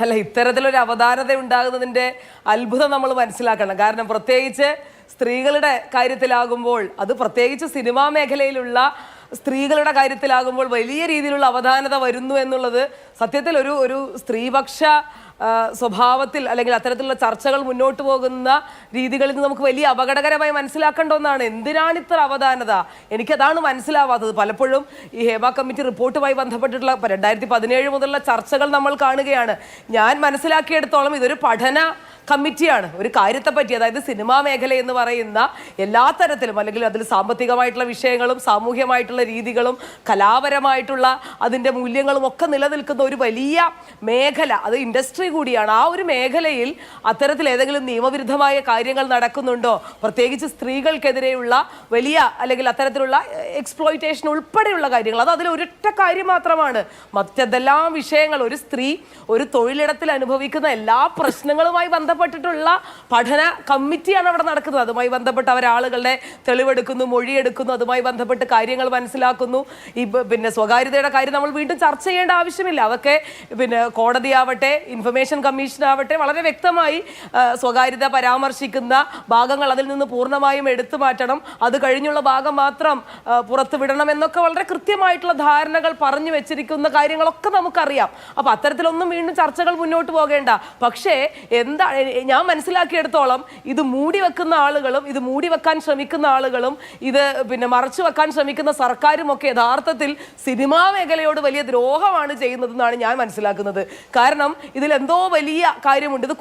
അല്ല, ഇത്തരത്തിലൊരു അവധാനത ഉണ്ടാകുന്നതിൻ്റെ അത്ഭുതം നമ്മൾ മനസ്സിലാക്കണം. കാരണം പ്രത്യേകിച്ച് സ്ത്രീകളുടെ കാര്യത്തിലാകുമ്പോൾ, അത് പ്രത്യേകിച്ച് സിനിമാ മേഖലയിലുള്ള സ്ത്രീകളുടെ കാര്യത്തിലാകുമ്പോൾ വലിയ രീതിയിലുള്ള അവധാനത വരുന്നു എന്നുള്ളത് സത്യത്തിൽ ഒരു സ്ത്രീപക്ഷ സ്വഭാവത്തിൽ അല്ലെങ്കിൽ അത്തരത്തിലുള്ള ചർച്ചകൾ മുന്നോട്ട് പോകുന്ന രീതികളിൽ നിന്ന് നമുക്ക് വലിയ അപകടകരമായി മനസ്സിലാക്കേണ്ട ഒന്നാണ്. എന്തിനാണ് ഇത്ര അവധാനത? എനിക്കതാണ് മനസ്സിലാവാത്തത്. പലപ്പോഴും ഈ ഹേമ കമ്മിറ്റി റിപ്പോർട്ടുമായി ബന്ധപ്പെട്ടിട്ടുള്ള 2017 മുതലുള്ള ചർച്ചകൾ നമ്മൾ കാണുകയാണ്. ഞാൻ മനസ്സിലാക്കിയെടുത്തോളം ഇതൊരു പഠന കമ്മിറ്റിയാണ്. ഒരു കാര്യത്തെപ്പറ്റി, അതായത് സിനിമാ മേഖല എന്ന് പറയുന്ന എല്ലാ തരത്തിലും, അല്ലെങ്കിൽ അതിൽ സാമ്പത്തികമായിട്ടുള്ള വിഷയങ്ങളും സാമൂഹ്യമായിട്ടുള്ള രീതികളും കലാപരമായിട്ടുള്ള അതിൻ്റെ മൂല്യങ്ങളും ഒക്കെ നിലനിൽക്കുന്ന ഒരു വലിയ മേഖല, അത് ഇൻഡസ്ട്രി കൂടിയാണ്. ആ ഒരു മേഖലയിൽ അത്തരത്തിൽ ഏതെങ്കിലും നിയമവിരുദ്ധമായ കാര്യങ്ങൾ നടക്കുന്നുണ്ടോ, പ്രത്യേകിച്ച് സ്ത്രീകൾക്കെതിരെയുള്ള വലിയ അല്ലെങ്കിൽ അത്തരത്തിലുള്ള എക്സ്പ്ലോയിറ്റേഷൻ ഉൾപ്പെടെയുള്ള കാര്യങ്ങൾ, അത് അതിൽ ഒരൊറ്റ കാര്യം മാത്രമാണ്. മറ്റെല്ലാം വിഷയങ്ങൾ, ഒരു സ്ത്രീ ഒരു തൊഴിലിടത്തിൽ അനുഭവിക്കുന്ന എല്ലാ പ്രശ്നങ്ങളുമായി ബന്ധപ്പെട്ടിട്ടുള്ള പഠന കമ്മിറ്റിയാണ് അവിടെ നടക്കുന്നത്. അതുമായി ബന്ധപ്പെട്ട് അവരാളുകളുടെ തെളിവെടുക്കുന്നു, മൊഴിയെടുക്കുന്നു, അതുമായി ബന്ധപ്പെട്ട് കാര്യങ്ങൾ മനസ്സിലാക്കുന്നു. ഈ സ്വകാര്യതയുടെ കാര്യം നമ്മൾ വീണ്ടും ചർച്ച ചെയ്യേണ്ട ആവശ്യമില്ല. അതൊക്കെ കോടതിയാവട്ടെ, ഇൻഫർമേഷൻ കമ്മീഷൻ ആവട്ടെ, വളരെ വ്യക്തമായി സ്വകാര്യത പരാമർശിക്കുന്ന ഭാഗങ്ങൾ അതിൽ നിന്ന് പൂർണ്ണമായും എടുത്തു മാറ്റണം, അത് കഴിഞ്ഞുള്ള ഭാഗം മാത്രം പുറത്തുവിടണം എന്നൊക്കെ വളരെ കൃത്യമായിട്ടുള്ള ധാരണകൾ പറഞ്ഞു വെച്ചിരിക്കുന്ന കാര്യങ്ങളൊക്കെ നമുക്കറിയാം. അപ്പൊ അത്തരത്തിലൊന്നും വീണ്ടും ചർച്ചകൾ മുന്നോട്ട് പോകേണ്ട. പക്ഷേ എന്താണ് ഞാൻ മനസ്സിലാക്കിയെടുത്തോളം, ഇത് മൂടി വെക്കുന്ന ആളുകളും ഇത് മൂടി വെക്കാൻ ശ്രമിക്കുന്ന ആളുകളും ഇത് മറച്ചു വെക്കാൻ ശ്രമിക്കുന്ന സർക്കാരും ഒക്കെ യഥാർത്ഥത്തിൽ സിനിമാ മേഖലയോട് വലിയ ദ്രോഹമാണ് ചെയ്യുന്നതെന്നാണ് ഞാൻ മനസ്സിലാക്കുന്നത്. കാരണം ഇതിൽ എന്തോ വലിയ കാര്യമുണ്ട്. ഇത്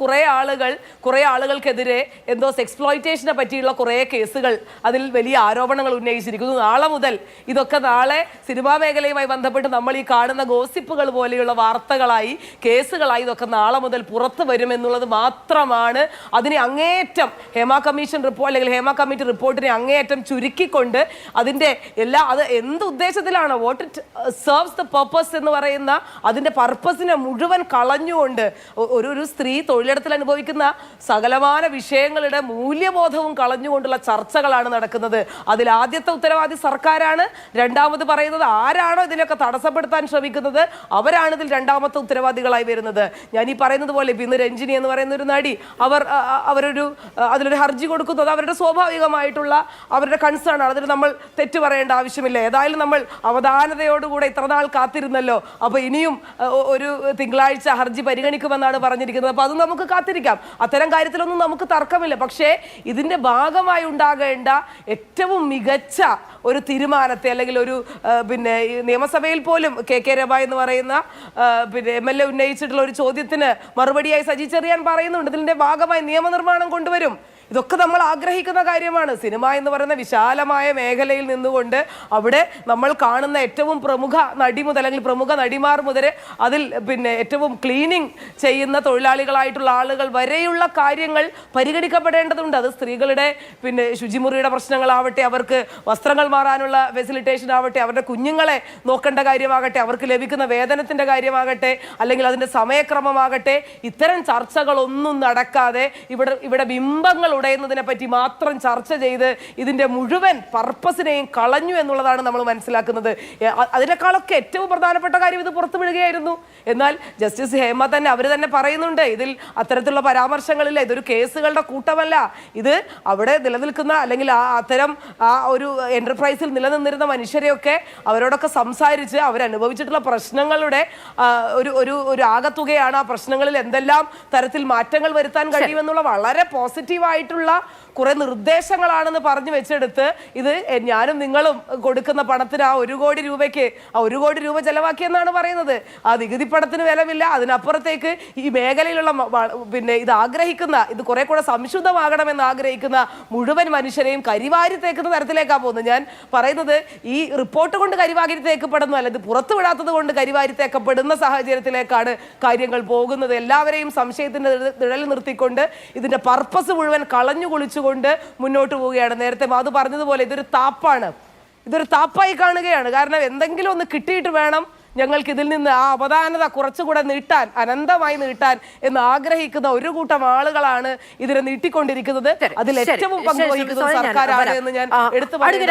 കുറേ ആളുകൾക്കെതിരെ എന്തോ എക്സ്പ്ലോയിറ്റേഷനെ പറ്റിയുള്ള കുറേ കേസുകൾ, അതിൽ വലിയ ആരോപണങ്ങൾ ഉന്നയിച്ചിരിക്കുന്നു. നാളെ മുതൽ ഇതൊക്കെ നാളെ സിനിമാ മേഖലയുമായി ബന്ധപ്പെട്ട് നമ്മൾ ഈ കാണുന്ന ഗോസിപ്പുകൾ പോലെയുള്ള വാർത്തകളായി, കേസുകളായി ഇതൊക്കെ നാളെ മുതൽ പുറത്തു വരുമെന്നുള്ളത് മാത്രമാണ് അതിനെ അങ്ങേയറ്റം ഹേമ കമ്മീഷൻ റിപ്പോർട്ട് അല്ലെങ്കിൽ ഹേമ കമ്മിറ്റി റിപ്പോർട്ടിനെ അങ്ങേയറ്റം ചുരുക്കിക്കൊണ്ട് അതിൻ്റെ അത് എന്ത് ഉദ്ദേശത്തിലാണ്, what it serves the purpose എന്ന് പറയുന്ന അതിൻ്റെ പർപ്പസിനെ മുഴുവൻ കളഞ്ഞുകൊണ്ട് ഒരു സ്ത്രീ തൊഴിലിടത്തിൽ അനുഭവിക്കുന്ന സകലമാന വിഷയങ്ങളുടെ മൂല്യബോധവും കളഞ്ഞുകൊണ്ടുള്ള ചർച്ചകളാണ് നടക്കുന്നത്. അതിൽ ആദ്യത്തെ ഉത്തരവാദി സർക്കാരാണ്. രണ്ടാമത് പറയുന്നത് ആരാണോ ഇതിനൊക്കെ തടസ്സപ്പെടുത്താൻ ശ്രമിക്കുന്നത് അവരാണ് ഇതിൽ രണ്ടാമത്തെ ഉത്തരവാദികളായി വരുന്നത്. ഞാൻ ഈ പറയുന്നത് പോലെ ഇന്ന് രഞ്ജിനി എന്ന് പറയുന്ന ഒരു നടി, അതിലൊരു ഹർജി കൊടുക്കുന്നത് അവരുടെ സ്വാഭാവികമായിട്ടുള്ള അവരുടെ കൺസേൺ ആണ്. അതിൽ നമ്മൾ തെറ്റ് പറയേണ്ട ആവശ്യമില്ല. ഏതായാലും നമ്മൾ അവധാനതയോടുകൂടെ ഇത്രനാൾ കാത്തിരുന്നല്ലോ, അപ്പോൾ ഇനിയും ഒരു തിങ്കളാഴ്ച ഹർജി പരിഗണിക്കുമെന്നാണ് പറഞ്ഞിരിക്കുന്നത്. അപ്പോൾ അത് നമുക്ക് കാത്തിരിക്കാം. അത്തരം കാര്യത്തിലൊന്നും നമുക്ക് തർക്കമില്ല. പക്ഷേ ഇതിൻ്റെ ഭാഗമായി ഉണ്ടാകേണ്ട ഏറ്റവും മികച്ച ഒരു തീരുമാനത്തെ, അല്ലെങ്കിൽ ഒരു നിയമസഭയിൽ പോലും കെ രമ എന്ന് പറയുന്ന MLA ഉന്നയിച്ചിട്ടുള്ള ഒരു ചോദ്യത്തിന് മറുപടിയായി സജി ചെറിയാൻ പറയുന്നുണ്ട്, ഇതിന്റെ ഭാഗമായി നിയമനിർമ്മാണം കൊണ്ടുവരും. ഇതൊക്കെ നമ്മൾ ആഗ്രഹിക്കുന്ന കാര്യമാണ്. സിനിമ എന്ന് പറയുന്ന വിശാലമായ മേഖലയിൽ നിന്നുകൊണ്ട് അവിടെ നമ്മൾ കാണുന്ന ഏറ്റവും പ്രമുഖ നടി മുതൽ, അല്ലെങ്കിൽ പ്രമുഖ നടിമാർ മുതൽ, അതിൽ ഏറ്റവും ക്ലീനിങ് ചെയ്യുന്ന തൊഴിലാളികളായിട്ടുള്ള ആളുകൾ വരെയുള്ള കാര്യങ്ങൾ പരിഗണിക്കപ്പെടേണ്ടതുണ്ട്. അത് സ്ത്രീകളുടെ ശുചിമുറിയുടെ പ്രശ്നങ്ങളാവട്ടെ, അവർക്ക് വസ്ത്രങ്ങൾ മാറാനുള്ള ഫെസിലിറ്റേഷൻ ആവട്ടെ, അവരുടെ കുഞ്ഞുങ്ങളെ നോക്കേണ്ട കാര്യമാകട്ടെ, അവർക്ക് ലഭിക്കുന്ന വേതനത്തിൻ്റെ കാര്യമാകട്ടെ, അല്ലെങ്കിൽ അതിൻ്റെ സമയക്രമമാകട്ടെ, ഇത്തരം ചർച്ചകളൊന്നും നടക്കാതെ ഇവിടെ ബിംബങ്ങൾ ഉടയുന്നതിനെ പറ്റി മാത്രം ചർച്ച ചെയ്ത് ഇതിന്റെ മുഴുവൻ പർപ്പസിനെയും കളഞ്ഞു എന്നുള്ളതാണ് നമ്മൾ മനസ്സിലാക്കുന്നത്. അതിനേക്കാളൊക്കെ ഏറ്റവും പ്രധാനപ്പെട്ട കാര്യം ഇത് പുറത്തു വിടുകയായിരുന്നു. എന്നാൽ ജസ്റ്റിസ് ഹേമ തന്നെ, അവർ തന്നെ പറയുന്നുണ്ട്, ഇതിൽ അത്തരത്തിലുള്ള പരാമർശങ്ങളില്ല, ഇതൊരു കേസുകളുടെ കൂട്ടമല്ല, ഇത് അവിടെ നിലനിൽക്കുന്ന അല്ലെങ്കിൽ അത്തരം ഒരു എന്റർപ്രൈസിൽ നിലനിന്നിരുന്ന മനുഷ്യരെയൊക്കെ അവരോടൊക്കെ സംസാരിച്ച് അവരനുഭവിച്ചിട്ടുള്ള പ്രശ്നങ്ങളുടെ ഒരു ആകത്തുകയാണ്. ആ പ്രശ്നങ്ങളിൽ എന്തെല്ലാം തരത്തിൽ മാറ്റങ്ങൾ വരുത്താൻ കഴിയുമെന്നുള്ള വളരെ പോസിറ്റീവായിട്ടുള്ള കുറെ നിർദ്ദേശങ്ങളാണെന്ന് പറഞ്ഞു വെച്ചെടുത്ത് ഇത് ഞാനും നിങ്ങളും കൊടുക്കുന്ന പണത്തിന് ആ 1 കോടി രൂപയ്ക്ക് 1 കോടി രൂപ ചെലവാക്കിയെന്നാണ് പറയുന്നത്. ആ നികുതി പണത്തിന് വിലമില്ല. അതിനപ്പുറത്തേക്ക് ഈ മേഖലയിലുള്ള ഇത് ആഗ്രഹിക്കുന്ന, ഇത് കുറെ കൂടെ സംശുദ്ധമാകണമെന്ന് ആഗ്രഹിക്കുന്ന മുഴുവൻ മനുഷ്യരെയും കരിവാരി തേക്കുന്ന തരത്തിലേക്കാണ് പോകുന്നത്. ഞാൻ പറയുന്നത് ഈ റിപ്പോർട്ട് കൊണ്ട് കരിവാരി തേക്കപ്പെടുന്നതല്ല, ഇത് പുറത്തു വിടാത്തത് കൊണ്ട് കരിവാരി തേക്കപ്പെടുന്ന സാഹചര്യത്തിലേക്കാണ് കാര്യങ്ങൾ പോകുന്നത്. എല്ലാവരെയും സംശയത്തിന്റെ നിഴലിൽ നിർത്തിക്കൊണ്ട് ഇതിന്റെ പർപ്പസ് മുഴുവൻ കളഞ്ഞു കുളിച്ചുകൊണ്ട് മുന്നോട്ട് പോവുകയാണ്. നേരത്തെ അത് പറഞ്ഞതുപോലെ ഇതൊരു താപ്പായി കാണുകയാണ്. കാരണം എന്തെങ്കിലും ഒന്ന് കിട്ടിയിട്ട് വേണം ഞങ്ങൾക്ക് ഇതിൽ നിന്ന് ആ അവധാനത കുറച്ചുകൂടെ നീട്ടാൻ, അനന്തമായി നീട്ടാൻ എന്ന് ആഗ്രഹിക്കുന്ന ഒരു കൂട്ടം ആളുകളാണ് ഇതിനെ നീട്ടിക്കൊണ്ടിരിക്കുന്നത്. അതിൽ ഏറ്റവും പങ്കുവഹിക്കുന്നത് സർക്കാരാണ് എന്ന് ഞാൻ എടുത്തു പറയുന്നു.